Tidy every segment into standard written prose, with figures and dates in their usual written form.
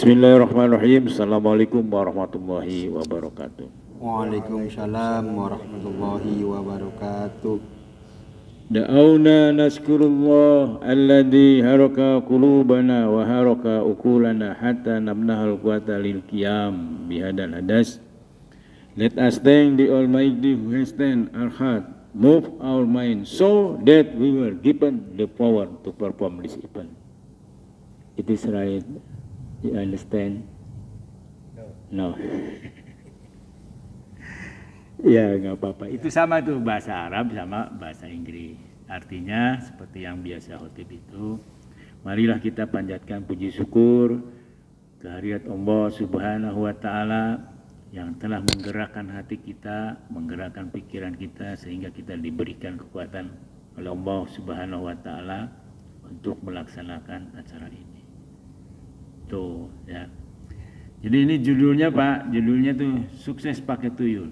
Bismillahirrahmanirrahim. Assalamualaikum warahmatullahi wabarakatuh. Waalaikumsalam warahmatullahi wabarakatuh. Da'awna naskurullah alladhi haraka qulubana wa haraka ukulana hatta nabnahal quwata lil qiyam bihadal hadas. Let us thank the Almighty who has stand our heart, move our mind so that we were given the power to perform this event. It is right. You understand? No. Ya nggak apa-apa. Itu sama tuh bahasa Arab sama bahasa Inggris. Artinya seperti yang biasa khotib itu, marilah kita panjatkan puji syukur kehadirat Allah Subhanahu wa taala yang telah menggerakkan hati kita, menggerakkan pikiran kita sehingga kita diberikan kekuatan oleh Allah Subhanahu wa taala untuk melaksanakan acara ini. Tuh ya. Jadi ini judulnya Pak, judulnya tuh sukses pakai tuyul.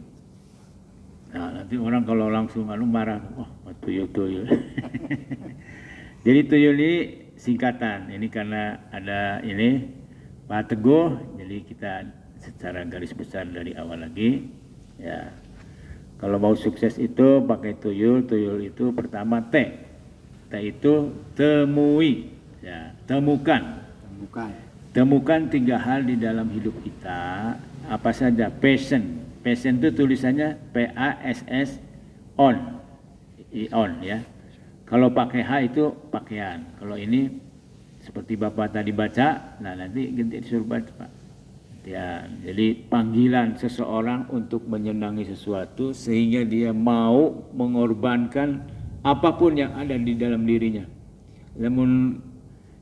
Nah, nanti orang kalau langsung marah, wah tuyul. Jadi tuyul ini singkatan. Ini karena ada ini Pak Teguh, jadi kita secara garis besar dari awal lagi. Ya, kalau mau sukses itu pakai tuyul. Tuyul itu pertama T. T itu temui. Ya, temukan. Temukan 3 hal di dalam hidup kita, apa saja. Passion itu tulisannya PASS on ya. Kalau pakai H itu pakaian. Kalau ini seperti Bapak tadi baca, nah nanti ganti disuruh baca Pak. Ya, jadi panggilan seseorang untuk menyenangi sesuatu sehingga dia mau mengorbankan apapun yang ada di dalam dirinya. Namun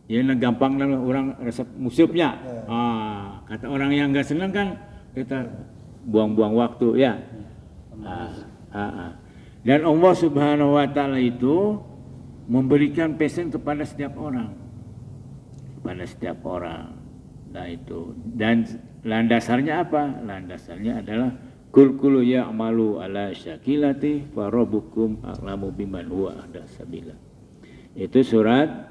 ya gampang lah orang resep musibnya. Kata orang yang nggak senang kan kita buang-buang waktu ya. Dan Allah Subhanahu wa taala itu memberikan passion kepada setiap orang. Nah itu. Dan landasannya apa? Landasannya adalah kul ya'malu ala syakilati fa rabbukum a'lamu biman huwa ahda sabila. Itu surat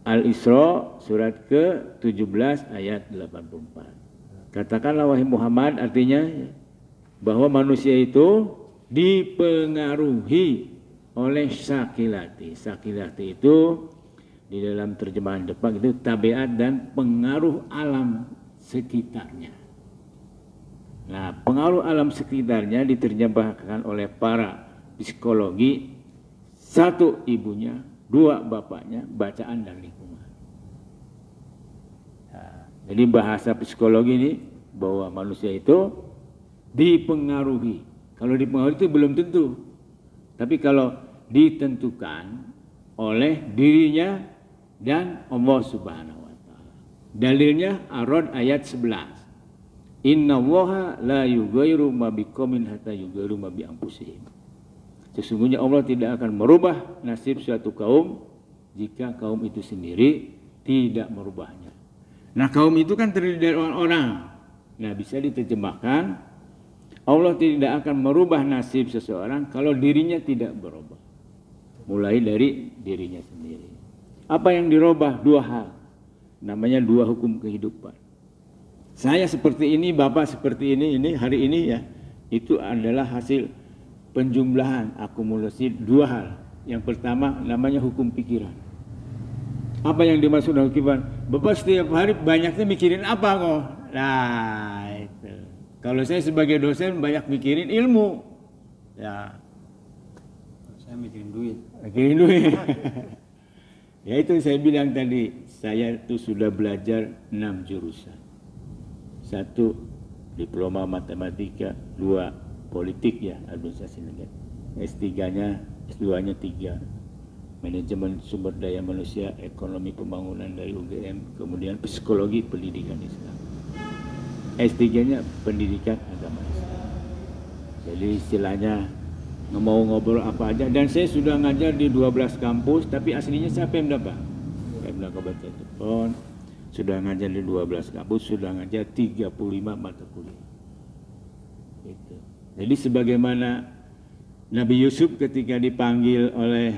Al-Isra surat ke-17 ayat 84. Katakanlah wahai Muhammad, artinya bahwa manusia itu dipengaruhi oleh sakilati. Sakilati itu di dalam terjemahan Jepang itu tabiat dan pengaruh alam sekitarnya. Nah, pengaruh alam sekitarnya diterjemahkan oleh para psikologi, 1 ibunya, 2 bapaknya, bacaan dan lingkungan. Jadi bahasa psikologi ini bahwa manusia itu dipengaruhi. Kalau dipengaruhi itu belum tentu. Tapi kalau ditentukan oleh dirinya dan Allah Subhanahu wa taala. Dalilnya Ar-Ra'd ayat 11. Innallaha la yughayyiru ma biqaumin hatta yughayyiru ma bi anfusihim. Sesungguhnya Allah tidak akan merubah nasib suatu kaum jika kaum itu sendiri tidak merubahnya. Nah, kaum itu kan terdiri dari orang-orang. Nah, bisa diterjemahkan Allah tidak akan merubah nasib seseorang kalau dirinya tidak berubah. Mulai dari dirinya sendiri. Apa yang dirubah? 2 hal. Namanya 2 hukum kehidupan. Saya seperti ini, Bapak seperti ini hari ini ya. Itu adalah hasil penjumlahan akumulasi 2 hal. Yang pertama namanya hukum pikiran. Apa yang dimaksud hukum pikiran? Bapak setiap hari banyaknya mikirin apa kok? Nah itu. Kalau saya sebagai dosen banyak mikirin ilmu. Ya. Saya mikirin duit. Ya itu saya bilang tadi, saya itu sudah belajar 6 jurusan. 1 diploma matematika, 2 politik ya, administrasi negara. S3-nya, S2-nya 3. Manajemen sumber daya manusia, ekonomi pembangunan dari UGM, kemudian psikologi pendidikan Islam. S3-nya pendidikan agama Islam. Jadi istilahnya mau ngobrol apa aja, dan saya sudah ngajar di 12 kampus, tapi aslinya saya Pemda Pak. Pemda Kabupaten Cirebon, sudah ngajar di 12 kampus, sudah ngajar 35 mata kuliah. Gitu. Jadi sebagaimana Nabi Yusuf ketika dipanggil oleh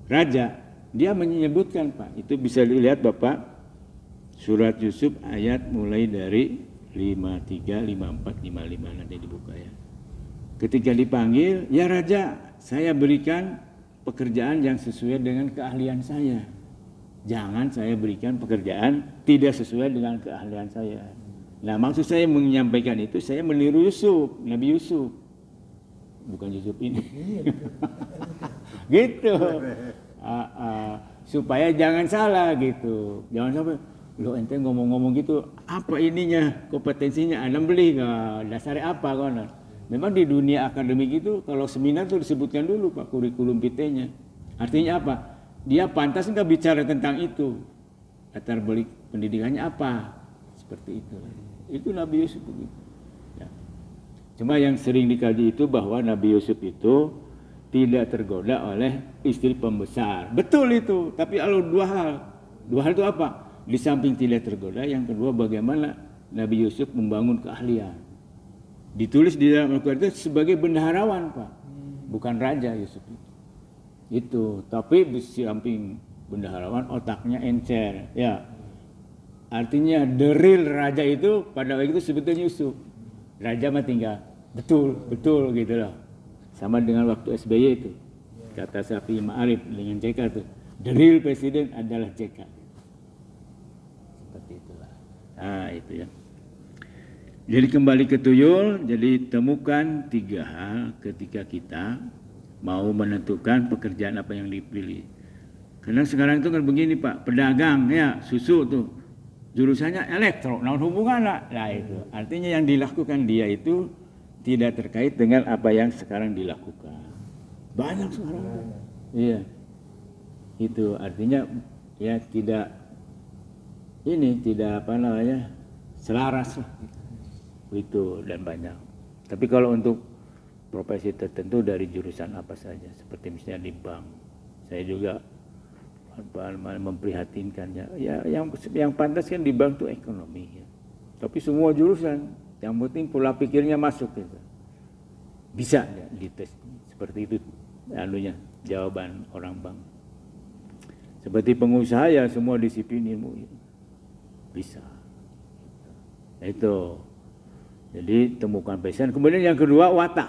raja, dia menyebutkan Pak, itu bisa dilihat Bapak Surat Yusuf ayat mulai dari 53, 54, 55 nanti dibuka ya. Ketika dipanggil, ya Raja, saya berikan pekerjaan yang sesuai dengan keahlian saya. Jangan saya berikan pekerjaan tidak sesuai dengan keahlian saya. Nah, maksud saya menyampaikan itu, saya meniru Yusuf, Nabi Yusuf. Bukan Yusuf ini. Gitu. Supaya jangan salah gitu. Jangan sampai, lo ente ngomong-ngomong gitu, apa ininya, kompetensinya, Anda beli nggak, dasarnya apa kan? Memang di dunia akademik itu kalau seminar tuh disebutkan dulu Pak kurikulum vitae-nya. Artinya apa? Dia pantas nggak bicara tentang itu. Latar balik pendidikannya apa? Seperti itu. Itu Nabi Yusuf begitu. Ya. Cuma yang sering dikaji itu bahwa Nabi Yusuf itu tidak tergoda oleh istri pembesar. Betul itu. Tapi kalau dua hal. Dua hal itu apa? Di samping tidak tergoda, yang kedua bagaimana Nabi Yusuf membangun keahlian. Ditulis di dalam Al-Quran itu sebagai bendaharawan Pak, bukan raja Yusuf itu. Itu, tapi di samping bendaharawan otaknya encer, ya. Artinya the real raja itu pada waktu itu sebetulnya Yusuf. Raja mah tinggal betul gitu loh. Sama dengan waktu SBY itu, kata Syafi'i Ma'arif dengan JK itu, the real presiden adalah JK. Seperti itulah. Nah itu ya. Jadi kembali ke tuyul, jadi temukan 3 hal ketika kita mau menentukan pekerjaan apa yang dipilih. Karena sekarang itu kan begini Pak, pedagang ya susu tuh jurusannya elektro, nah hubungan lah itu. Artinya yang dilakukan dia itu tidak terkait dengan apa yang sekarang dilakukan. Banyak sekarang. Iya. Itu artinya ya tidak selaras lah. Itu dan banyak. Tapi kalau untuk profesi tertentu dari jurusan apa saja, seperti misalnya di bank, saya juga memprihatinkan ya yang pantas kan di bank itu ekonomi ya. Tapi semua jurusan, yang penting pola pikirnya masuk gitu. Bisa ya dites seperti itu anunya jawaban orang bank. Seperti pengusaha ya semua disiplin ilmu bisa. Nah, itu. Jadi temukan passion. Kemudian yang kedua watak.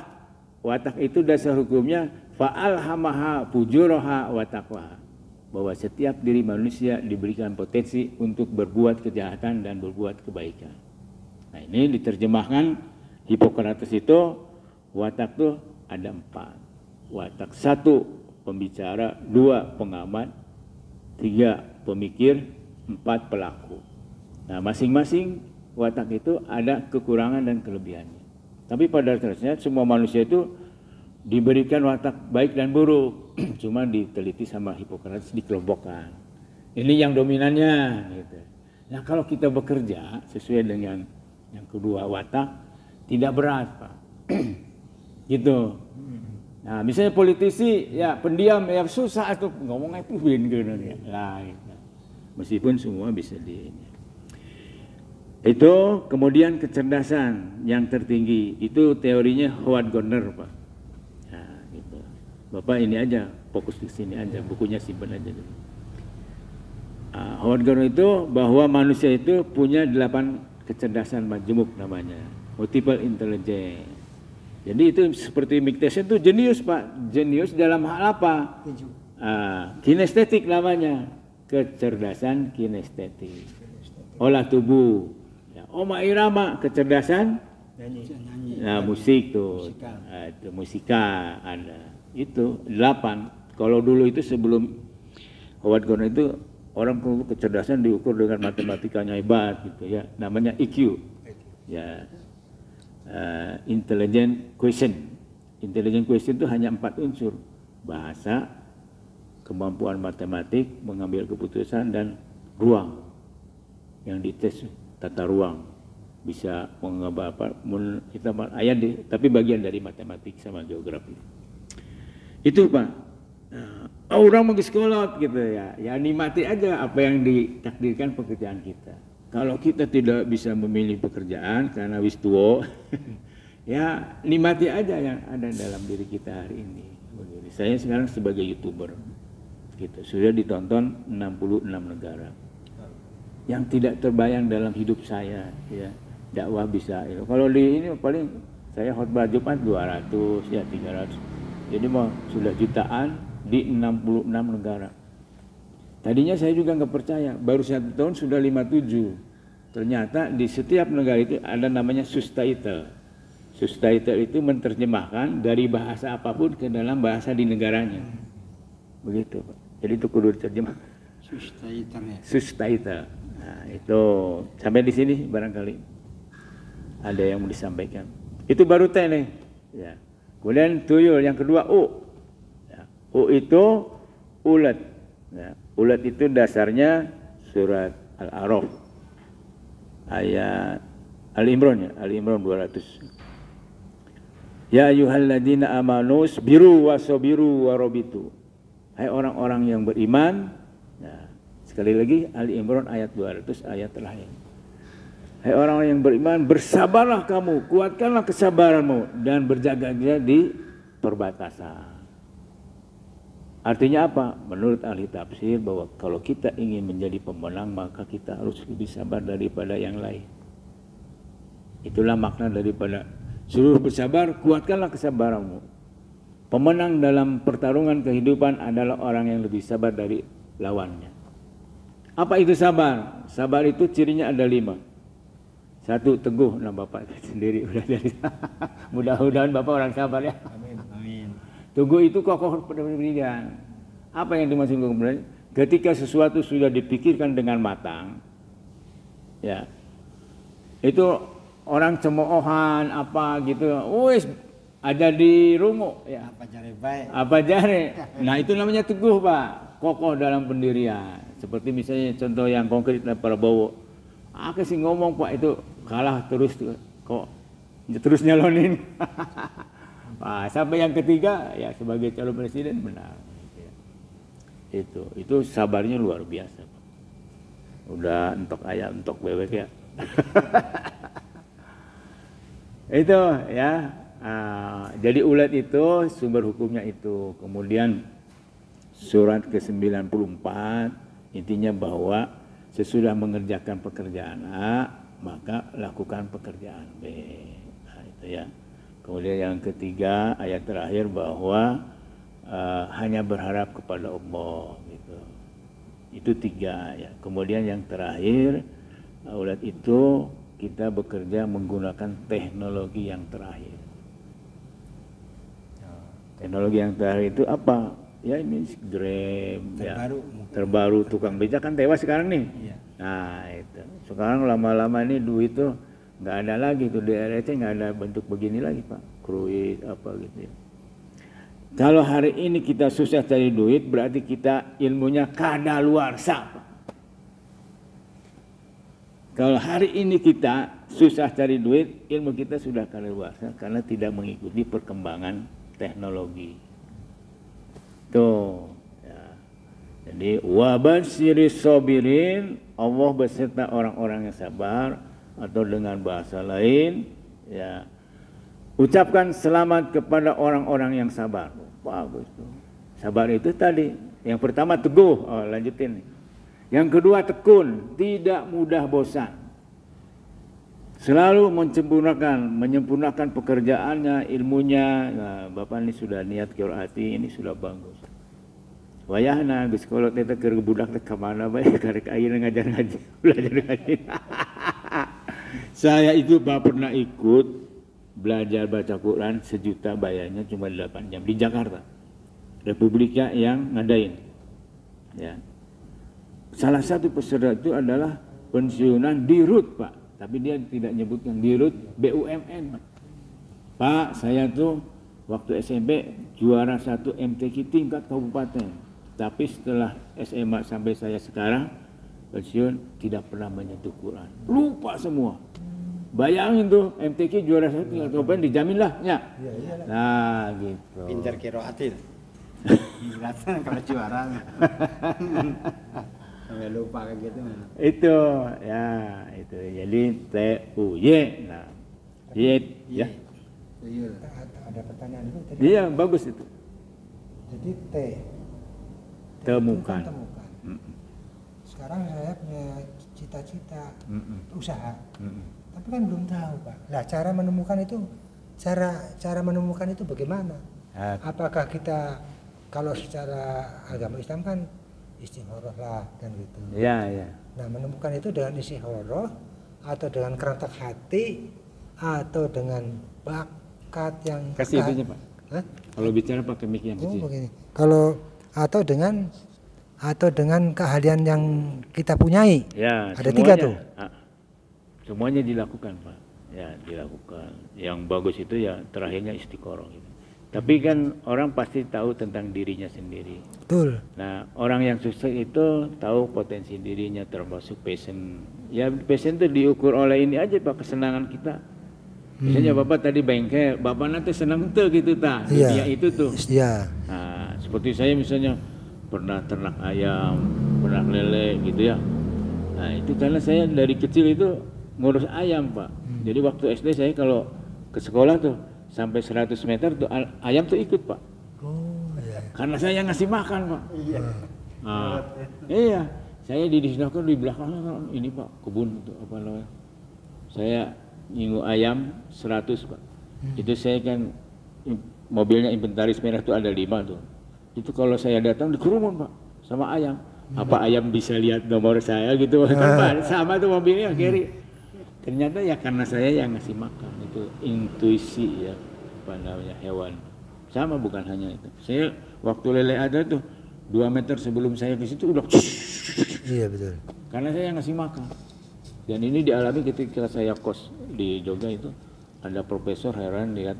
Watak itu dasar hukumnya fa'alhamaha fujuraha wa taqwaha. Bahwa setiap diri manusia diberikan potensi untuk berbuat kejahatan dan berbuat kebaikan. Nah, ini diterjemahkan Hippocrates itu watak tuh ada 4. Watak 1 pembicara, 2 pengamat, 3 pemikir, 4 pelaku. Nah, masing-masing watak itu ada kekurangan dan kelebihannya. Tapi pada dasarnya semua manusia itu diberikan watak baik dan buruk. Cuma diteliti sama Hippocrates dikelompokkan. Ini yang dominannya gitu. Nah, kalau kita bekerja sesuai dengan yang kedua watak tidak berat, Pak. Gitu. Nah, misalnya politisi ya pendiam ya susah tuh ngomongnya itu gitu ya. Lah, gitu. Meskipun semua bisa itu kemudian kecerdasan yang tertinggi itu teorinya Howard Gardner Pak. Nah, gitu. Bapak ini aja fokus di sini aja, bukunya simpan aja dulu. Howard Gardner itu bahwa manusia itu punya 8 kecerdasan majemuk namanya, multiple intelligence. Jadi itu seperti Mike Tyson itu jenius Pak, jenius dalam hal apa? Kinestetik namanya, kecerdasan kinestetik, olah tubuh. Oma irama kecerdasan nyanyi. Nah, musik tuh. Itu musika ada. Itu 8. Kalau dulu itu sebelum Howard Gardner itu orang kecerdasan diukur dengan matematikanya hebat gitu ya. Namanya IQ. Ya. Intelligent quotient. Intelligent quotient itu hanya 4 unsur. Bahasa, kemampuan matematik, mengambil keputusan dan ruang. Yang dites tata ruang bisa mengubah apa kita ayat tapi bagian dari matematik sama geografi itu Pak. Orang mau sekolah gitu ya nikmati aja apa yang ditakdirkan pekerjaan kita. Kalau kita tidak bisa memilih pekerjaan karena wis tua ya nikmati aja yang ada dalam diri kita hari ini. Saya sekarang sebagai YouTuber gitu sudah ditonton 66 negara. yang tidak terbayang dalam hidup saya, ya. Dakwah bisa. Ya. Kalau di ini paling saya khutbah Jumat 200 ya 300. Jadi mau sudah jutaan di 66 negara. Tadinya saya juga nggak percaya, baru 1 tahun sudah 57. Ternyata di setiap negara itu ada namanya subtitle. Subtitle itu menerjemahkan dari bahasa apapun ke dalam bahasa di negaranya. Begitu, Pak. Jadi itu kudu diterjemah. Subtitle ya. Subtitle. Nah, itu sampai di sini barangkali ada yang mau disampaikan. Itu baru T nih. Ya. Kemudian tuyul yang kedua U. Ya. U itu ulat. Ya. Ulat itu dasarnya surat Al-A'raf ayat Al-Imran ya, Al-Imran 200. Ya ayyuhalladzina amanu sabiru wasabiru warabitu. Hai orang-orang yang beriman. Nah, sekali lagi Al-Imran ayat 200 ayat terakhir. Hai orang-orang yang beriman, bersabarlah kamu, kuatkanlah kesabaranmu dan berjaga-jaga di perbatasan. Artinya apa? Menurut ahli tafsir bahwa kalau kita ingin menjadi pemenang maka kita harus lebih sabar daripada yang lain. Itulah makna daripada suruh bersabar, kuatkanlah kesabaranmu. Pemenang dalam pertarungan kehidupan adalah orang yang lebih sabar dari lawannya. Apa itu sabar? Sabar itu cirinya ada 5. 1, teguh. Nah Bapak sendiri udah dari mudah-mudahan Bapak orang sabar ya. Amin. Amin. Teguh itu kokoh pendirian. Apa yang dimaksud kemudian? Ketika sesuatu sudah dipikirkan dengan matang, ya, itu orang cemoohan apa gitu, wis ada di rungu, ya. Apa jare baik? Apa jare? Nah itu namanya teguh Pak, kokoh dalam pendirian. Seperti misalnya contoh yang konkret Prabowo, aku sih ngomong Pak itu kalah terus kok terus nyalonin. Nah, sampai yang ketiga ya sebagai calon presiden menang. Itu sabarnya luar biasa. Udah entok ayam, entok bebek ya. Itu ya. Jadi ulat itu sumber hukumnya itu. Kemudian surat ke-94 intinya bahwa sesudah mengerjakan pekerjaan A maka lakukan pekerjaan B. Nah, itu ya. Kemudian yang ketiga ayat terakhir bahwa hanya berharap kepada Allah gitu. Itu 3 ya. Kemudian yang terakhir ulat itu kita bekerja menggunakan teknologi yang terakhir. Teknologi yang terakhir itu apa? Ya ini Grab terbaru tukang becak kan tewas sekarang nih. Iya. Nah itu sekarang lama-lama ini duit tuh nggak ada lagi tuh di RRC nggak ada bentuk begini lagi Pak, kruid apa gitu ya. Kalau hari ini kita susah cari duit berarti kita ilmunya kadaluarsa Pak. Kalau hari ini kita susah cari duit ilmu kita sudah kadaluarsa karena tidak mengikuti perkembangan teknologi. Tuh ya. Jadi wabasyiris sabirin, Allah beserta orang-orang yang sabar. Atau dengan bahasa lain ya ucapkan selamat kepada orang-orang yang sabar. Bagus tuh. Sabar itu tadi yang pertama teguh, lanjutin nih. Yang kedua tekun, tidak mudah bosan. Selalu menyempurnakan pekerjaannya, ilmunya. Nah, Bapak ini sudah niat qiraati, ini sudah bagus. Wayahna geus kolot eta keur budak teh ka mana bae karek ayeuna ngajar-ngaji, belajar ngaji. Saya itu pernah ikut belajar baca Quran 1 juta bayarnya cuma 8 jam di Jakarta. Republiknya yang ngadain. Ya. Salah satu peserta itu adalah pensiunan Dirut, Pak. Tapi dia tidak nyebutkan Dirut BUMN. Pak, saya tuh waktu SMP juara 1 MTQ tingkat kabupaten. Tapi setelah SMA sampai saya sekarang pensiun tidak pernah menyentuh Quran. Lupa semua. Bayangin tuh MTQ juara 1 tingkat kabupaten dijamin lah ya. Nah gitu. Pintar qiraati. Jelasan kalau juara. Sampai lupa kayak gitu. Itu ya itu. Jadi TUY. Nah, Y ya. Ada pertanyaan dulu tadi. Iya, bagus itu. Jadi temukan. Temukan. Sekarang saya punya cita-cita, Mm-mm. usaha. Mm-mm. Tapi kan belum tahu, Pak. Nah, cara menemukan itu bagaimana? Ah, Apakah kita kalau secara agama Islam kan istikharah lah dan gitu. ya, ya. Nah, menemukan itu dengan istikharah atau dengan kerentak hati atau dengan bakat yang Kasih itunya, Pak. Hah? Kalau bicara pakai mic yang Oh, kecil. begini. Kalau atau dengan keahlian yang kita punyai. Ya, Ada tiga semuanya. tuh. Semuanya dilakukan, Pak. Ya, dilakukan. Yang bagus itu ya terakhirnya istiqoroh gitu. Tapi kan orang pasti tahu tentang dirinya sendiri. Betul. Nah, orang yang sukses itu tahu potensi dirinya termasuk passion. Ya, passion itu diukur oleh ini aja, Pak, kesenangan kita. Misalnya Bapak tadi bengkel, Bapak nanti senang tuh gitu ta. Iya. Ya itu tuh. Iya. Nah, seperti saya misalnya pernah ternak ayam, ternak lele gitu ya. Nah, itu karena saya dari kecil itu ngurus ayam, Pak. Jadi waktu SD saya kalau ke sekolah tuh sampai 100 meter tuh ayam tuh ikut, Pak. Oh, iya. Karena saya yang ngasih makan, Pak. Iya. Nah, iya, saya didistrakan di belakang ini, Pak, kebun itu apa namanya. Saya nyinggung ayam 100, Pak. Itu saya kan mobilnya inventaris merah itu ada 5 tuh. Itu kalau saya datang dikerumun, Pak, sama ayam. Apa ayam bisa lihat nomor saya gitu kan, Pak, sama tuh mobilnya kiri. Ternyata ya karena saya yang ngasih makan, itu intuisi ya, apa namanya, hewan. Sama bukan hanya itu. Saya waktu lele ada tuh 2 meter sebelum saya ke situ udah Iya, betul. karena saya yang ngasih makan. Dan ini dialami ketika saya kos di Jogja itu, ada profesor heran lihat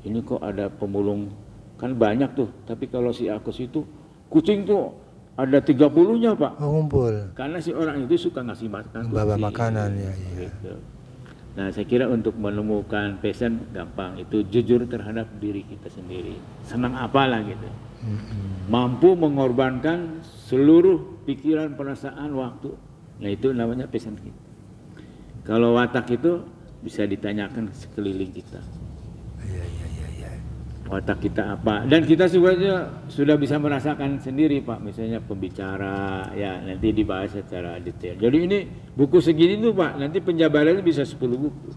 ini kok ada pemulung, kan banyak tuh, tapi kalau si Akos itu kucing tuh ada 30-nya, Pak. Oh, ngumpul. Karena si orang itu suka ngasih makan Bawa kucing. makanan ya, iya. Gitu. Nah, saya kira untuk menemukan passion gampang, itu jujur terhadap diri kita sendiri. Senang apalah gitu. Mampu mengorbankan seluruh pikiran, perasaan, waktu. Nah, itu namanya passion kita. Kalau watak itu bisa ditanyakan sekeliling kita. Iya. Watak kita apa? Dan kita sudah bisa merasakan sendiri, Pak. Misalnya pembicara, ya nanti dibahas secara detail. Jadi ini buku segini tuh, Pak, nanti penjabarannya bisa 10 buku.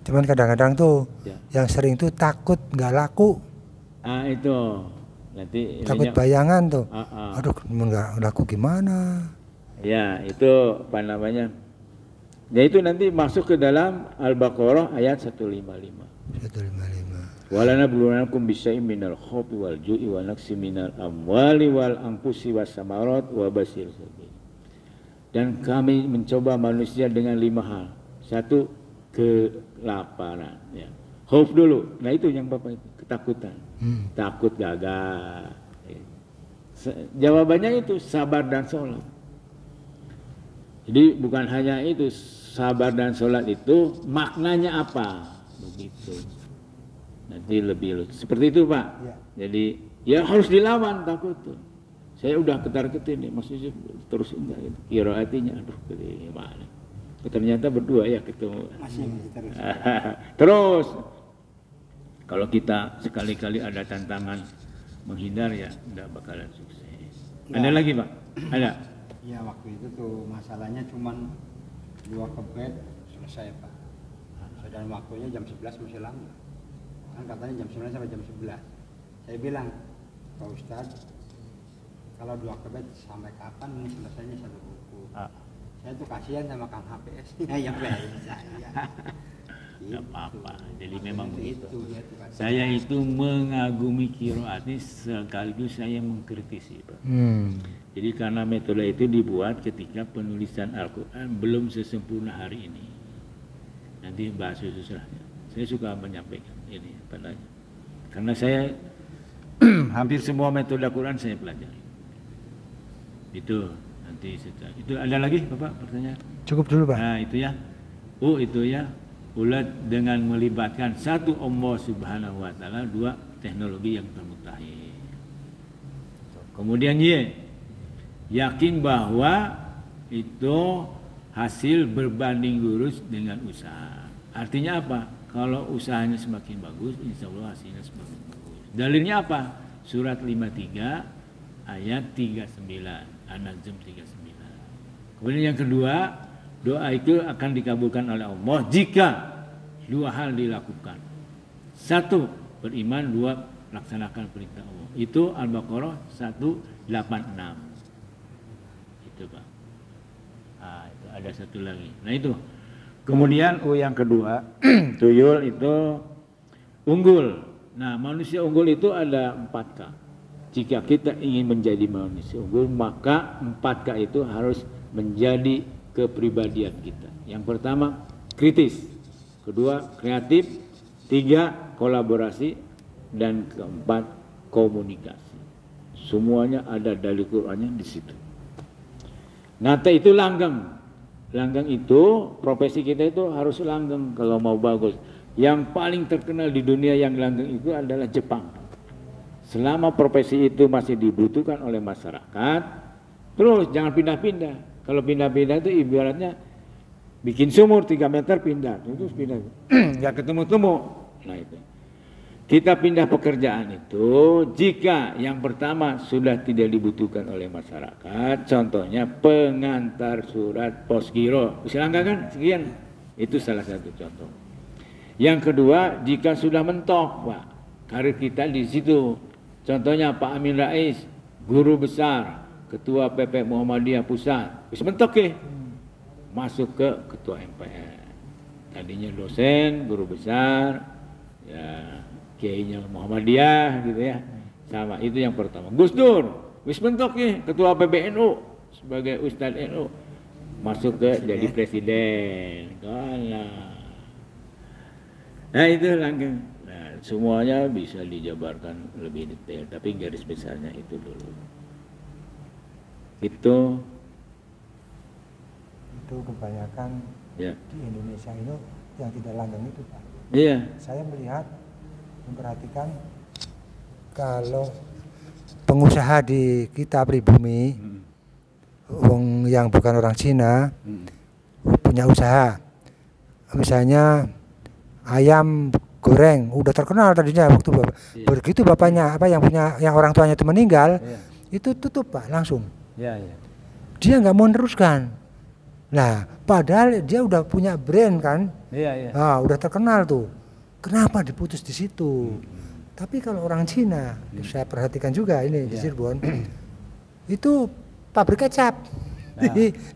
Cuman kadang-kadang tuh Ya. yang sering tuh takut nggak laku, Ah, itu nanti takut ininya- bayangan tuh. Ah. Aduh, nggak laku gimana? Ya, itu apa namanya? Ya itu nanti masuk ke dalam Al-Baqarah ayat 155. 155. Walana bulunakum bisyai'in minal khawfi wal ju'i wa naqsi minal amwali wal anfusi was samarat wa basyir sabirin. Dan kami mencoba manusia dengan 5 hal. 1, kelaparan, ya. Khauf dulu. Nah, itu yang Bapak itu, ketakutan. Takut gagal. Jawabannya itu sabar dan sholat. Jadi bukan hanya itu, sabar dan sholat itu maknanya apa? Begitu. Nanti lebih seperti itu, Pak. Ya. Jadi ya harus dilawan takut tuh. Saya udah ketar-ketir nih, maksudnya terus enggak gitu. Kira artinya aduh gimana. Ternyata berdua ya ketemu. Masih terus. Terus kalau kita sekali-kali ada tantangan menghindar ya enggak bakalan sukses. Ada lagi, Pak? Ada. Ya waktu itu tuh masalahnya cuman 2 kebet selesai, Pak. Dan waktunya jam 11 masih lama. Kan katanya jam 9 sampai jam 11. Saya bilang, Pak Ustadz, kalau 2 kebet sampai kapan ini selesainya 1 buku? Saya tuh kasihan sama Kang HPS-nya yang beli saya. Enggak apa-apa. Jadi memang begitu. Dia tuh kan. Saya itu mengagumi qiraat ini sekaligus saya mengkritisi, Pak. Jadi karena metode itu dibuat ketika penulisan Al-Quran belum sesempurna hari ini. Nanti bahas khususnya. Saya suka menyampaikan ini padanya. Karena saya hampir semua metode Al-Quran saya pelajari. Itu nanti setelah itu ada lagi, Bapak, pertanyaan? Cukup dulu, Pak. Nah, itu ya. Oh, itu ya. Ulat dengan melibatkan 1 Allah Subhanahu wa taala, 2 teknologi yang termutakhir. Kemudian yakin bahwa itu hasil berbanding lurus dengan usaha. Artinya apa? Kalau usahanya semakin bagus, insya Allah hasilnya semakin bagus. Dalilnya apa? Surat 53 ayat 39, An-Najm 39. Kemudian yang kedua, Doa itu akan dikabulkan oleh Allah jika dua hal dilakukan. Satu, beriman. Dua, laksanakan perintah Allah. Itu Al-Baqarah 186. Itu Pak. Nah, itu ada satu lagi. Nah itu. Kemudian yang kedua, tuyul itu unggul. Nah, manusia unggul itu ada 4K. Jika kita ingin menjadi manusia unggul, maka 4K itu harus menjadi kepribadian kita. Yang pertama, kritis. Kedua, kreatif. Tiga, kolaborasi. Dan keempat, komunikasi. Semuanya ada dari Qur'annya di situ. Nata itu langgeng. Langgeng itu, profesi kita itu harus langgeng kalau mau bagus. Yang paling terkenal di dunia yang langgeng itu adalah Jepang. Selama profesi itu masih dibutuhkan oleh masyarakat, terus jangan pindah-pindah. Kalau pindah-pindah itu ibaratnya bikin sumur 3 meter pindah, terus pindah. Nggak ketemu-temu. Nah itu. Kita pindah pekerjaan itu jika yang pertama sudah tidak dibutuhkan oleh masyarakat, contohnya pengantar surat pos giro, silangka kan sekian, itu salah satu contoh. Yang kedua, jika sudah mentok Pak, karir kita di situ, contohnya Pak Amin Rais, guru besar, ketua PP Muhammadiyah Pusat, bisa mentok ya, masuk ke ketua MPR, tadinya dosen, guru besar, ya. Kiainya Muhammadiyah gitu ya, sama itu yang pertama. Gus Dur, wis mentok nih ketua PBNU sebagai Ustadz NU, masuk ke jadi presiden, kalah. Nah itu langgeng. Nah semuanya bisa dijabarkan lebih detail, tapi garis besarnya itu dulu. Itu kebanyakan ya. Di Indonesia itu yang tidak langgeng itu Pak. Iya. Saya memperhatikan kalau pengusaha di kita pribumi, yang bukan orang Cina, punya usaha, misalnya ayam goreng, udah terkenal tadinya waktu bapak. Iya. Begitu bapaknya yang orang tuanya itu meninggal, iya. Itu tutup Pak langsung. Iya. Dia nggak mau meneruskan. Nah, padahal dia udah punya brand kan, iya. Nah, udah terkenal tuh. Kenapa diputus di situ? Tapi kalau orang Cina, saya perhatikan juga ini di Cirebon, itu pabrik kecap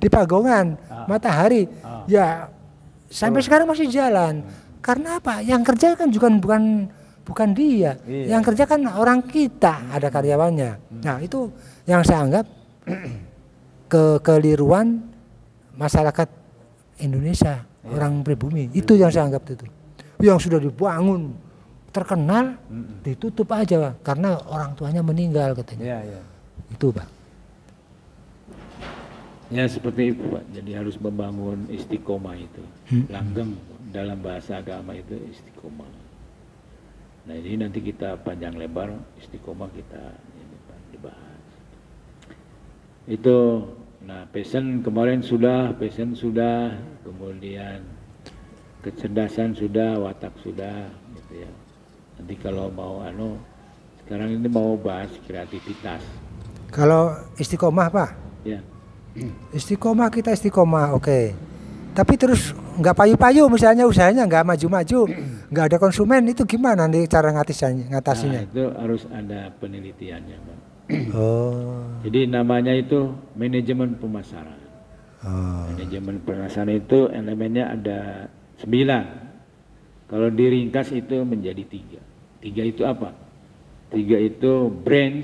di Pagongan, Matahari, ya sampai sekarang masih jalan. Karena apa? Yang kerja kan juga bukan dia, yang kerja kan orang kita, ada karyawannya. Nah itu yang saya anggap kekeliruan masyarakat Indonesia, orang pribumi, itu yang saya anggap itu. Yang sudah dibangun terkenal ditutup aja karena orang tuanya meninggal katanya. Iya. Itu Pak. Ya seperti itu Pak. Jadi harus membangun istiqomah itu. Langgeng dalam bahasa agama itu istiqomah. Nah ini nanti kita panjang lebar istiqomah kita ini Pak dibahas. Itu nah passion kemarin sudah, kemudian kecerdasan sudah, watak sudah, gitu ya. Nanti kalau mau sekarang ini mau bahas kreativitas. Kalau istiqomah Pak? Ya. Istiqomah kita istiqomah, oke. Tapi terus nggak payu-payu misalnya usahanya nggak maju-maju, nggak ada konsumen, itu gimana nih cara ngatasinya? Nah, itu harus ada penelitiannya Pak. Oh. Jadi namanya itu manajemen pemasaran. Manajemen pemasaran itu elemennya ada 9. Kalau diringkas itu menjadi 3. 3 itu apa? 3 itu brand,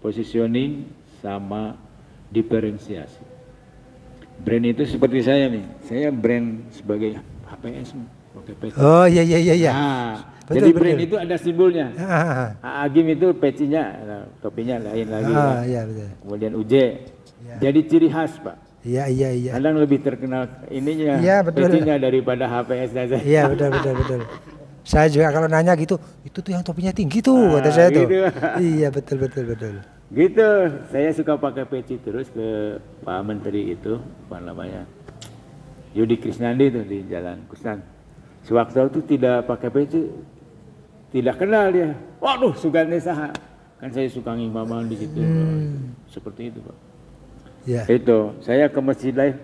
positioning, sama diferensiasi. Brand itu seperti saya nih. Saya brand sebagai HPS. Oh iya. Nah, betul, jadi brand itu ada simbolnya. Agim itu pecinya, topinya lain lagi. Iya, betul. Kemudian UJ. Ya. Jadi ciri khas Pak. Iya. Kadang lebih terkenal ininya, pecinya daripada HPS saja. Iya betul. Saya juga kalau nanya gitu, itu tuh yang topinya tinggi tuh, kata saya tuh. Gitu. Iya betul. Gitu, saya suka pakai peci terus ke Pak Menteri itu, apa namanya, Yudi Krisnandi itu di Jalan Kusan. Sewaktu itu tidak pakai peci, tidak kenal dia. Waduh, Sugande saha. Kan saya suka ngimaman di situ. Seperti itu Pak. Ya. Itu, saya ke masjid lain,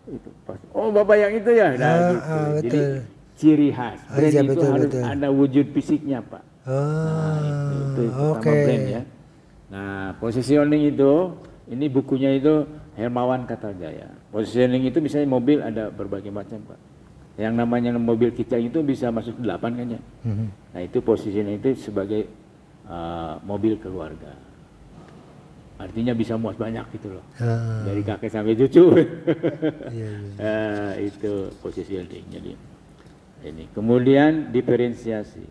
itu pas. Oh Bapak yang itu ya. Nah, gitu. betul. Jadi ciri khas brand Iya, itu betul, harus betul. ada wujud fisiknya Pak. Nah, itu pertama Oke. brand ya. Nah, positioning itu, ini bukunya itu Hermawan Kartajaya. Positioning itu misalnya mobil ada berbagai macam Pak. Yang namanya mobil kita itu bisa masuk 8 kan ya. Nah itu positioning itu sebagai mobil keluarga. Artinya bisa muat banyak gitu loh. Dari kakek sampai cucu. Itu positioning. Jadi ini. Kemudian diferensiasi.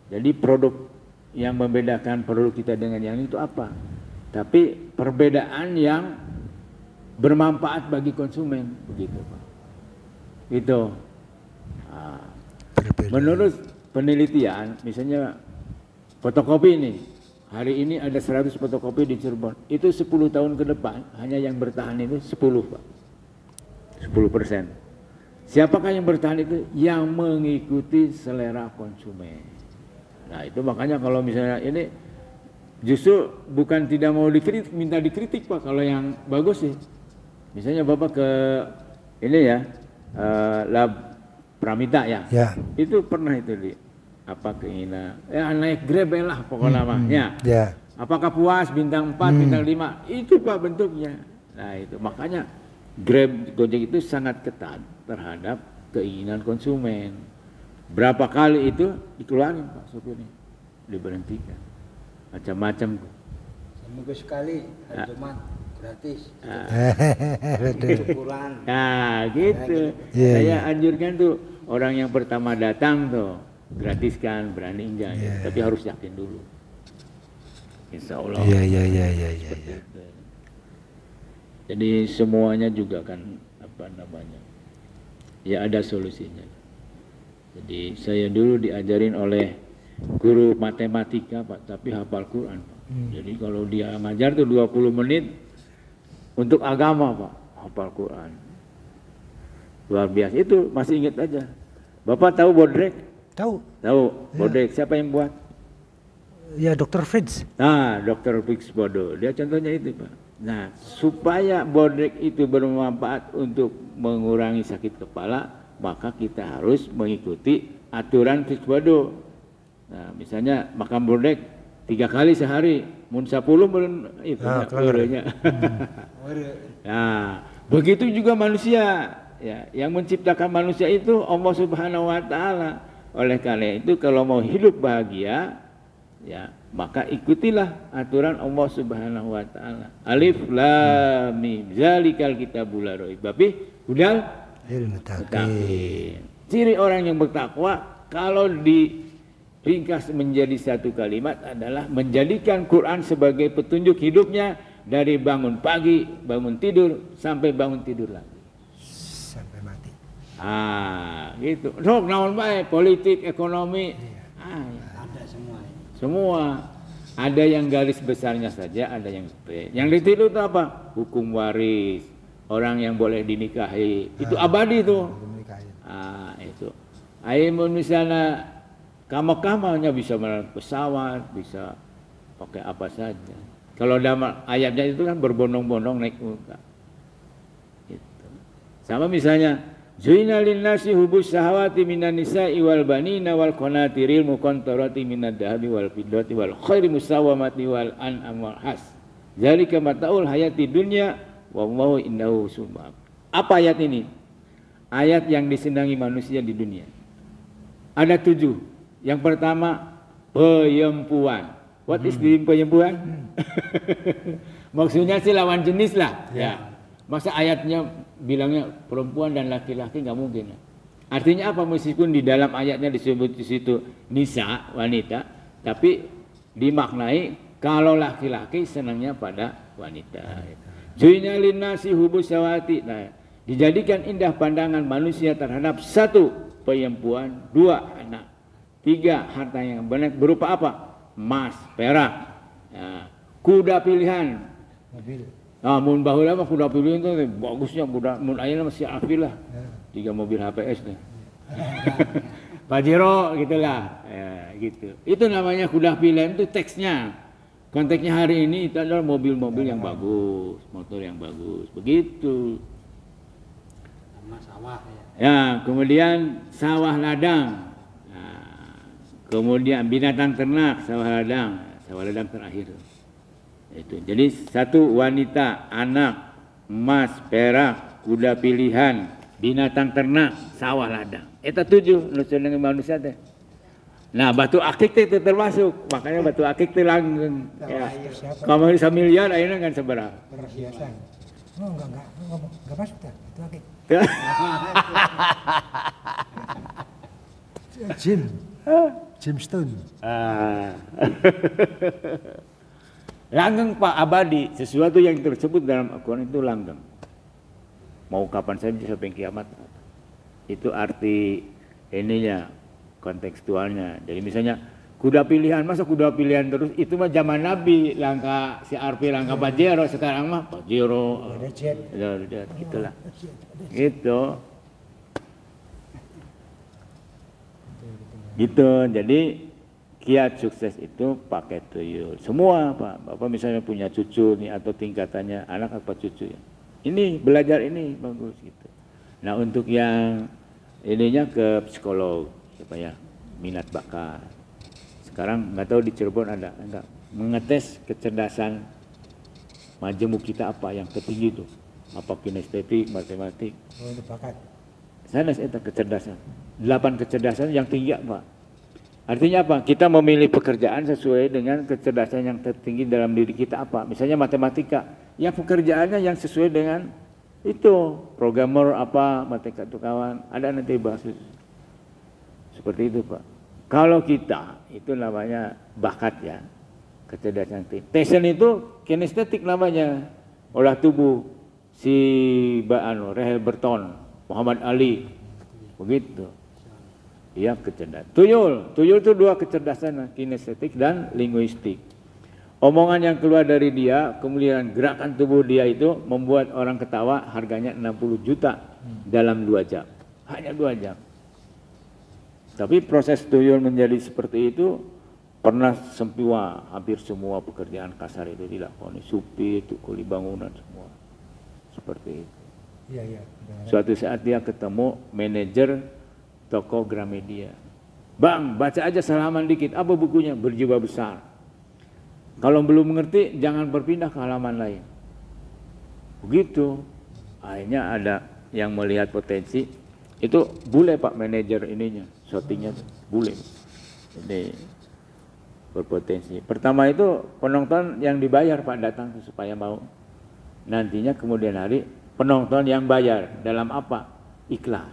Jadi produk yang membedakan produk kita dengan yang itu apa? Tapi perbedaan yang bermanfaat bagi konsumen, begitu Pak. Itu. Nah, menurut penelitian, misalnya fotokopi ini, hari ini ada 100 fotokopi di Cirebon. Itu 10 tahun ke depan hanya yang bertahan itu 10 Pak. 10%. Siapakah yang bertahan itu? Yang mengikuti selera konsumen. Nah itu makanya kalau misalnya ini justru bukan tidak mau dikritik, minta dikritik Pak kalau yang bagus sih. Misalnya Bapak ke ini ya Lab Pramita ya. Itu pernah itu di apa keinginan naik Grab lah pokoknya namanya. Apakah puas bintang 4, bintang 5? Itu Pak bentuknya. Nah itu makanya Grab Gojek itu sangat ketat terhadap keinginan konsumen. Berapa kali itu dikeluarin Pak supirnya, diberhentikan, macam-macam. Seminggu sekali hari Jumat gratis. Betul. Nah gitu. Saya anjurkan tuh orang yang pertama datang tuh gratiskan, berani enggak ya. Tapi harus yakin dulu. Insya Allah. Iya. Jadi semuanya juga kan apa namanya, ya ada solusinya. Jadi saya dulu diajarin oleh guru matematika Pak, tapi hafal Quran Pak. Jadi kalau dia ngajar tuh 20 menit untuk agama Pak, hafal Quran. Luar biasa, itu masih ingat aja. Bapak tahu Bodrek? Tahu. Tahu, Bodrek siapa yang buat? Ya Dr. Fritz. Nah, Dr. Fritz Bodo, dia contohnya itu Pak. Nah, supaya Bodrek itu bermanfaat untuk mengurangi sakit kepala, maka kita harus mengikuti aturan Fritz Bodo. Nah, misalnya makan Bodrek 3 kali sehari, mun 10 itu kalorinya. Nah, begitu juga manusia. Ya, yang menciptakan manusia itu Allah Subhanahu wa taala. Oleh karena itu kalau mau hidup bahagia, ya, maka ikutilah aturan Allah Subhanahu wa taala. Alif lam mim zalikal kitabul la raib hudal muttaqin. Ciri orang yang bertakwa kalau diringkas menjadi satu kalimat adalah menjadikan Quran sebagai petunjuk hidupnya dari bangun pagi, bangun tidur sampai bangun tidur lagi. Sampai mati. Gitu. Sok naon bae, politik, ekonomi. Ada semua. Semua. Ada yang garis besarnya saja, ada yang Yang ditiru itu apa? Hukum waris. Orang yang boleh dinikahi. Itu abadi tuh. Itu. Ayo misalnya kamar-kamarnya bisa melalui pesawat, bisa pakai apa saja. Kalau dalam ayatnya itu kan berbondong-bondong naik muka. Gitu. Sama misalnya Zuina linnasi hubus sahawati minan nisa'i wal banina wal qanatiril muqantarati minad dahabi wal fiddati wal khairi musawamati wal an'am wal has. Zalika mataul hayati dunya wallahu innahu subhanahu. Apa ayat ini? Ayat yang disenangi manusia di dunia. Ada 7. Yang pertama peyempuan. What is the peyempuan? Maksudnya sih lawan jenis lah. Ya. Masa ayatnya bilangnya perempuan dan laki-laki nggak mungkin. Artinya apa? Meskipun di dalam ayatnya disebut di situ nisa, wanita, tapi dimaknai kalau laki-laki senangnya pada wanita. Ju'ina linnasi hubus syahawati. Nah, dijadikan indah pandangan manusia terhadap 1 perempuan, 2 anak, 3 harta yang banyak berupa apa? Emas, perak, ya, kuda pilihan, mobil. Mun baheula mah kuda pilihan itu bagusnya kuda, mun ayeuna masih afil lah. 3 mobil HPS nih. Pajero gitulah, ya, gitu. Itu namanya kuda pilihan, itu teksnya. Konteksnya hari ini itu adalah mobil-mobil yang bagus, motor yang bagus, begitu. Sama sawah ya. Ya, kemudian sawah ladang. Nah, kemudian binatang ternak, sawah ladang terakhir. Itu. Jadi satu wanita, anak, emas, perak, kuda pilihan, binatang ternak, sawah ladang. Itu 7 nusul dengan manusia teh. Nah, batu akik itu termasuk, makanya batu akik itu langgeng. Ya. Kamu bisa miliar, akhirnya kan seberapa? Perhiasan. Oh enggak masuk dah. Itu akik. Gemstone. Langgeng Pak, abadi. Sesuatu yang tersebut dalam Al-Quran itu langgeng. Mau kapan saja sampai kiamat. Itu arti ininya, kontekstualnya. Jadi misalnya kuda pilihan, masa kuda pilihan terus? Itu mah zaman Nabi, langkah si Arpi, langkah Pajero. Sekarang mah Pajero. Ada jet. Gitulah. Gitu. Gitu. Jadi kiat sukses itu pakai tuyul. Semua Pak. Bapak misalnya punya cucu nih atau tingkatannya anak apa cucu ya. Ini belajar ini bagus gitu. Nah, untuk yang ininya ke psikolog supaya minat bakat. Sekarang nggak tahu di Cirebon ada enggak mengetes kecerdasan majemuk kita apa yang tertinggi itu. Apa kinestetik, matematik. Oh, itu bakat. Sana itu kecerdasan. 8 kecerdasan yang tinggi Pak. Artinya apa? Kita memilih pekerjaan sesuai dengan kecerdasan yang tertinggi dalam diri kita apa. Misalnya matematika, yang pekerjaannya yang sesuai dengan itu. Programmer apa, matematika itu kawan. Ada nanti bahas seperti itu Pak. Kalau kita, itu namanya bakat ya. Kecerdasan tinggi. Passion itu kinestetik namanya. Olah tubuh. Si Rahel Burton, Muhammad Ali. Begitu. Ya, kecerdasan. Tuyul itu 2 kecerdasan, kinestetik dan linguistik. Omongan yang keluar dari dia, kemudian gerakan tubuh dia itu membuat orang ketawa, harganya 60 juta dalam 2 jam. Hanya 2 jam. Tapi proses tuyul menjadi seperti itu pernah sempiwa, hampir semua pekerjaan kasar itu dilakoni, supir, kuli bangunan semua. Seperti itu. Iya. Suatu saat dia ketemu manajer toko Gramedia. Bang, baca aja salaman dikit. Apa bukunya? Berjiwa besar. Kalau belum mengerti, jangan berpindah ke halaman lain. Begitu. Akhirnya ada yang melihat potensi. Itu bule Pak manajer ininya. Shootingnya bule. Jadi berpotensi. Pertama itu penonton yang dibayar Pak datang supaya mau. Nantinya kemudian hari penonton yang bayar. Dalam apa? Iklan.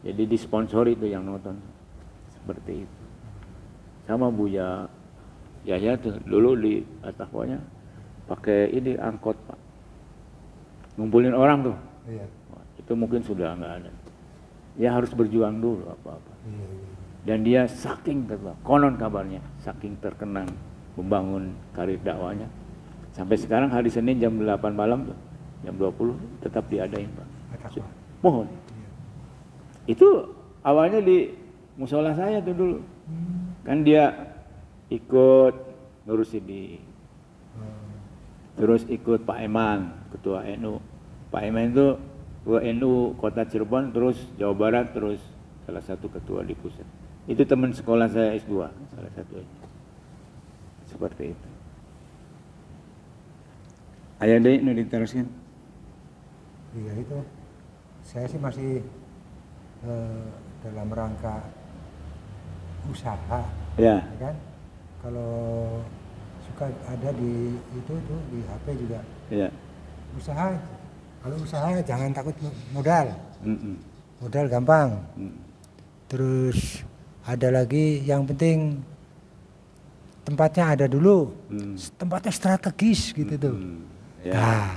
Jadi disponsori itu yang nonton. Seperti itu. Sama Buya Yahya tuh dulu di Atakwanya pakai ini angkot Pak. Ngumpulin orang tuh. Iya. Itu mungkin sudah enggak ada. Ya harus berjuang dulu apa-apa. Iya. Dan dia saking konon kabarnya saking terkenang membangun karir dakwahnya. Sampai sekarang hari Senin jam 8 malam tuh, jam 20 tetap diadain Pak. Mohon. Itu awalnya di musola saya tuh dulu. Kan dia ikut ngurusin di. Terus ikut Pak Eman, ketua NU. Pak Eman itu ketua NU Kota Cirebon, terus Jawa Barat, terus salah satu ketua di pusat. Itu teman sekolah saya S2, salah satunya. Seperti itu. Ayah deh, nu diteruskan. Iya itu. Saya sih masih dalam rangka usaha, ya kan? Kalau suka ada di itu tuh di HP juga. Ya. Usaha, kalau usaha jangan takut modal. Modal gampang. Terus ada lagi yang penting tempatnya ada dulu. Tempatnya strategis gitu tuh. Ya. Nah,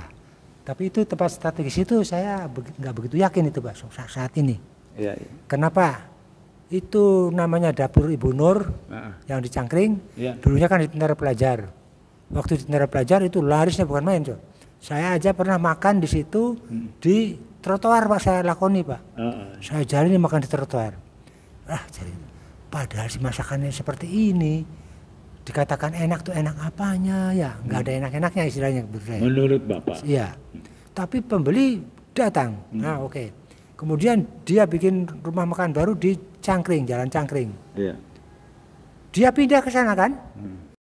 tapi itu tempat strategis itu saya nggak begitu yakin itu Pak saat ini. Ya. Kenapa? Itu namanya dapur Ibu Nur yang di Cangkring. Ya. Dulunya kan di Tentara Pelajar. Waktu di Tentara Pelajar itu larisnya bukan main, Cok. Saya aja pernah makan di situ di trotoar Pak, saya lakoni Pak. Saya jalani makan di trotoar. Jadi padahal si masakannya seperti ini. Dikatakan enak tuh enak apanya ya? Nggak ada enak-enaknya istilahnya. Menurut Bapak? Iya. Tapi pembeli datang. Nah oke. Kemudian dia bikin rumah makan baru di Cangkring, Jalan Cangkring. Iya. Dia pindah ke sana kan?